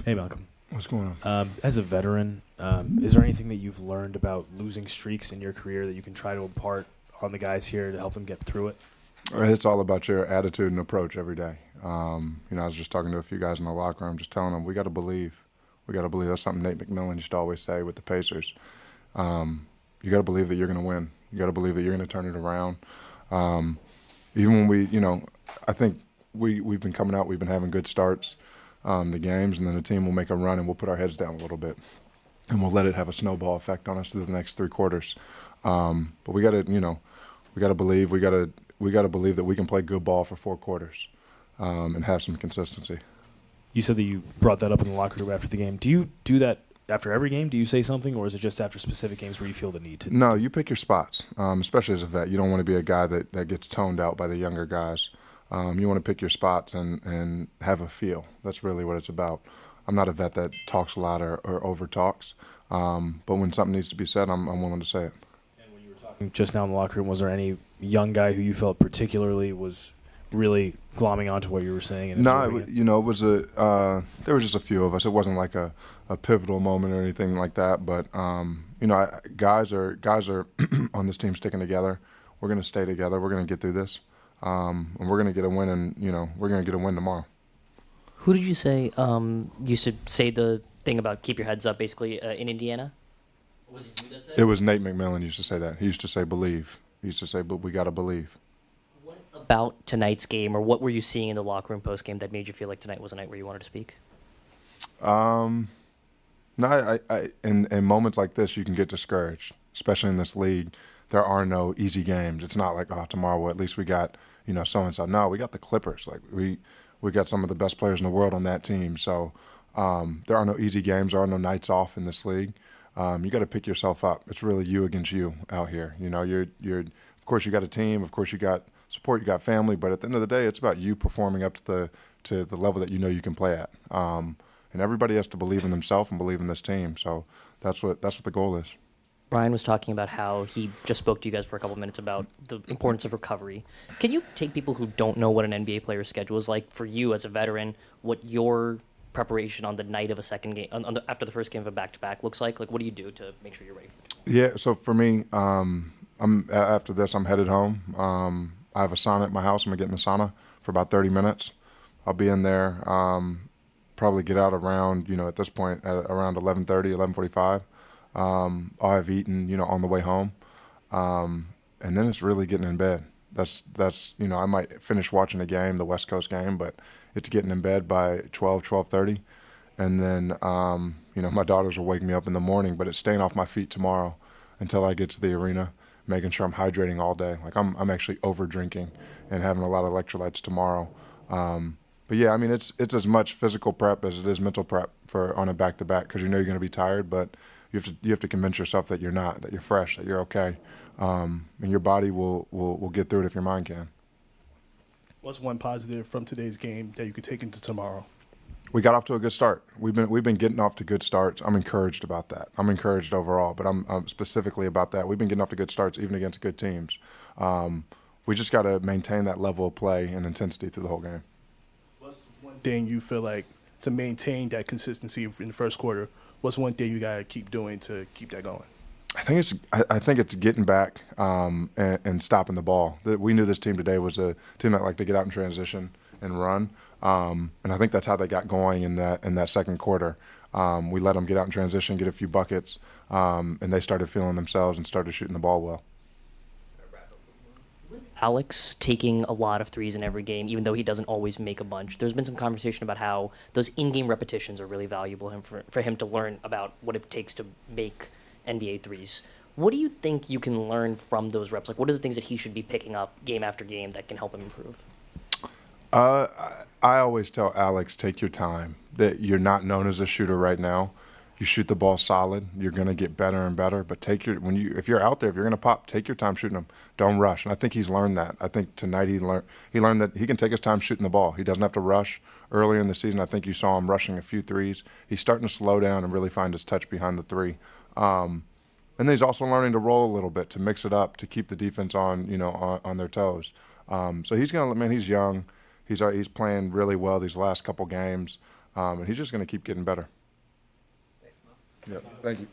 Hey, Malcolm. What's going on? As a veteran, is there anything that you've learned about losing streaks in your career that you can try to impart on the guys here to help them get through it? It's all about your attitude and approach every day. I was just talking to a few guys in the locker room, just telling them we got to believe. We got to believe. That's something Nate McMillan used to always say with the Pacers. You got to believe that you're going to win. You got to believe that you're going to turn it around. Even when I think we've been coming out, we've been having good starts to games, and then the team will make a run and we'll put our heads down a little bit, and we'll let it have a snowball effect on us through the next three quarters. But we got to, we got to believe. We got to believe that we can play good ball for four quarters and have some consistency. You said that you brought that up in the locker room after the game. Do you do that after every game? Do you say something, or is it just after specific games where you feel the need to? No, you pick your spots, especially as a vet. You don't want to be a guy that gets toned out by the younger guys. You want to pick your spots and have a feel. That's really what it's about. I'm not a vet that talks a lot or over-talks, but when something needs to be said, I'm willing to say it. And when you were talking just now in the locker room, was there any young guy who you felt particularly was really glomming onto what you were saying? And no, it was there were just a few of us. It wasn't like a pivotal moment or anything like that. But guys are on this team sticking together. We're going to stay together. We're going to get through this, and we're going to get a win. And we're going to get a win tomorrow. Who did you say used to say the thing about keep your heads up, basically in Indiana? Was it you that said it? It was Nate McMillan used to say that. He used to say believe. He used to say, but we got to believe. What about tonight's game, or what were you seeing in the locker room post game that made you feel like tonight was a night where you wanted to speak? No, in moments like this, you can get discouraged, especially in this league. There are no easy games. It's not like, tomorrow, well, at least we got, so-and-so. No, we got the Clippers. Like, we got some of the best players in the world on that team. So there are no easy games. There are no nights off in this league. You got to pick yourself up. It's really you against you out here. Of course, you got a team. Of course, you got support. You got family. But at the end of the day, it's about you performing up to the level that you can play at. And everybody has to believe in themselves and believe in this team. So that's what the goal is. Brian was talking about how he just spoke to you guys for a couple of minutes about the importance of recovery. Can you take people who don't know what an NBA player's schedule is like, for you as a veteran, what your preparation on the night of a second game, after the first game of a back-to-back looks like? Like, what do you do to make sure you're ready? Yeah, so for me, after this, I'm headed home. I have a sauna at my house. I'm going to get in the sauna for about 30 minutes. I'll be in there, probably get out around, at this point, at around 11:30, 11:45. I'll have eaten, on the way home. And then it's really getting in bed. That's I might finish watching a game, the West Coast game, but it's getting in bed by 12:30. And then, my daughters will wake me up in the morning, but it's staying off my feet tomorrow until I get to the arena, making sure I'm hydrating all day. Like I'm actually over drinking and having a lot of electrolytes tomorrow. But yeah, it's as much physical prep as it is mental prep on a back-to-back, because you're going to be tired, but you have to convince yourself that you're not, that you're fresh, that you're okay, and your body will get through it if your mind can. What's one positive from today's game that you could take into tomorrow? We got off to a good start. We've been getting off to good starts. I'm encouraged about that. I'm encouraged overall, but I'm specifically about that. We've been getting off to good starts even against good teams. We just got to maintain that level of play and intensity through the whole game. What's one thing you feel like to maintain that consistency in the first quarter? What's one thing you got to keep doing to keep that going? I think it's getting back and stopping the ball. We knew this team today was a team that liked to get out in transition and run, and I think that's how they got going in that second quarter. We let them get out in transition, get a few buckets, and they started feeling themselves and started shooting the ball well. Alex taking a lot of threes in every game, even though he doesn't always make a bunch. There's been some conversation about how those in-game repetitions are really valuable for him to learn about what it takes to make NBA threes. What do you think you can learn from those reps? Like, what are the things that he should be picking up game after game that can help him improve? I always tell Alex, take your time. That you're not known as a shooter right now. You shoot the ball solid, you're going to get better and better. But if you're out there, if you're going to pop, take your time shooting them. Don't rush. And I think he's learned that. I think tonight he learned that he can take his time shooting the ball. He doesn't have to rush. Earlier in the season, I think you saw him rushing a few threes. He's starting to slow down and really find his touch behind the three. And then he's also learning to roll a little bit, to mix it up, to keep the defense on their toes. So he's young. He's playing really well these last couple games. and he's just going to keep getting better. Thanks, Mo. Yeah, thank you.